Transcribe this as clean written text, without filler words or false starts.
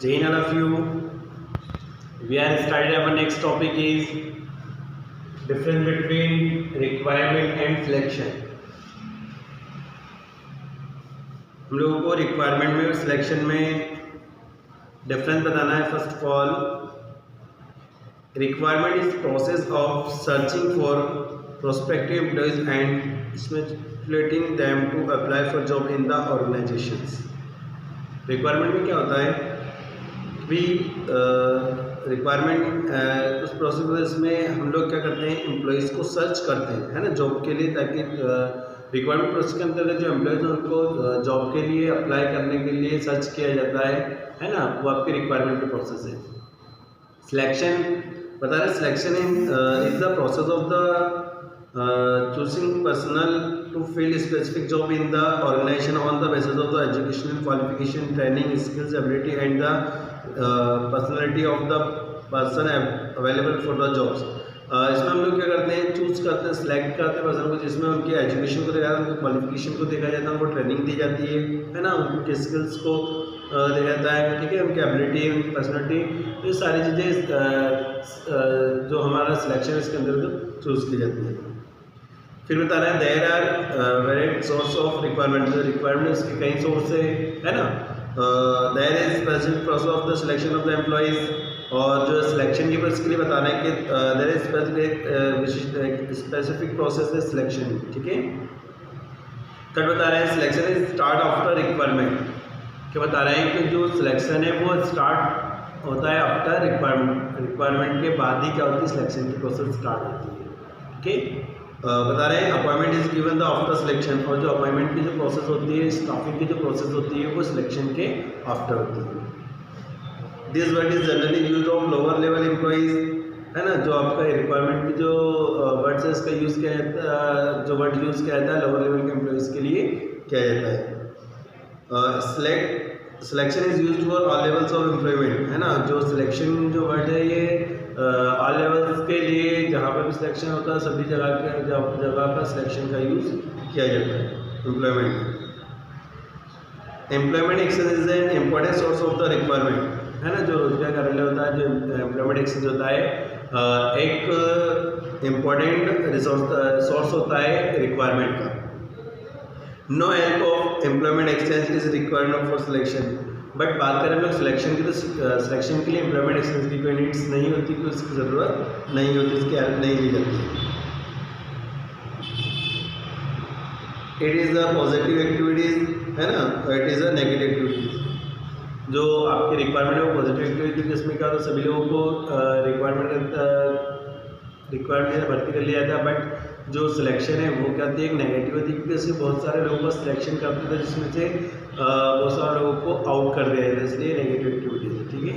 Jane, all of you. We are started. Our next topic is difference between requirement and selection. हम लोगों को requirement में और selection में डिफरेंस बताना है. First of all, requirement is process of searching for prospective employees and stimulating them to apply for job in the organisations. Requirement में क्या होता है भी रिक्वायरमेंट उस प्रोसेस में हम लोग क्या करते हैं, एम्प्लॉयज़ को सर्च करते हैं, है ना, जॉब के लिए, ताकि रिक्वायरमेंट प्रोसेस के अंतर्गत जो एम्प्लॉयज़ हैं उनको जॉब के लिए अप्लाई करने के लिए सर्च किया जाता है ना, वो आपकी रिक्वायरमेंट का प्रोसेस है. सिलेक्शन बता रहे, selection is the process of the choosing personal to fill specific job in the organization on the basis of the educational qualification, training, skills, ability and the personality of the person available for the jobs. इसमें हम लोग क्या करते हैं, choose करते हैं, select करते हैं पर्सन को, जिसमें उनके एजुकेशन को देखा जाता है, उनके क्वालिफिकेशन को देखा जाता है, उनको ट्रेनिंग दी जाती है ना, उनके स्किल्स को देखा जाता है, ठीक है, उनकी एबिलिटी, उनकी पर्सनैलिटी, ये सारी चीज़ें जो हमारा सिलेक्शन है इसके अंदर चूज़ की जाती है. फिर बता रहे हैं there are varied source of requirement. जो रिक्वायरमेंट उसके कई सोर्स है ना. There is specific process of the selection of the employees, और जो सिलेक्शन की प्रोसेस के लिए बता रहे हैं कि देयर इज स्पेसिफिक प्रोसेस है सिलेक्शन, ठीक है. कट बता रहे हैं selection is start after requirement. क्या बता रहे हैं कि जो सिलेक्शन है वो स्टार्ट होता है आफ्टर रिक्वायरमेंट. रिक्वायरमेंट के बाद ही क्या होती है, सिलेक्शन की प्रोसेस स्टार्ट होती है, ठीक है. बता रहे हैं appointment is given the after selection, और जो अपॉइंटमेंट की जो प्रोसेस होती है, स्टाफिंग की जो प्रोसेस होती है, वो सिलेक्शन के आफ्टर होती है. This word is generally use of lower level employees, है ना. जो आपका रिक्वायरमेंट की जो वर्ड्स है इसका यूज़ किया जाता है, जो वर्ड यूज़ किया जाता है लोअर लेवल के एम्प्लॉयज़ के लिए किया जाता है. Selection is use for all levels of employment, है ना. जो सिलेक्शन जो वर्ड है ये ऑल लेवल्स के लिए, जहाँ पर भी सिलेक्शन होता है सभी जगह का सिलेक्शन का यूज़ किया जाता है employment. Employment exchange is an important source of the requirement, है ना. जो रोजगार का रिले होता है, जो एम्प्लॉयमेंट एक्सचेंज होता है, एक इम्पोर्टेंट सोर्स होता है रिक्वायरमेंट का. No help of employment exchange is required for selection. But बात करें हम लोग सिलेक्शन की, तो सिलेक्शन के लिए एम्प्लॉयमेंट एक्सचेंज की कोई नीड्स नहीं होती, कोई उसकी ज़रूरत नहीं होती, इसकी हेल्प नहीं ली जाती. It is a positive activities, है ना, it is a negative activities. जो आपकी रिक्वायरमेंट है वो पॉजिटिव एक्टिविटी, जिसमें क्या होता है सभी लोगों को रिक्वायरमेंट भर्ती कर लिया जाता है. बट जो सिलेक्शन है वो क्या होती है, एक नेगेटिव होती है, क्योंकि इससे बहुत सारे लोगों का सिलेक्शन करते थे, जिसमें से बहुत सारे लोगों को आउट कर दिया जाता है, इसलिए नेगेटिव एक्टिविटीज़ है, ठीक है.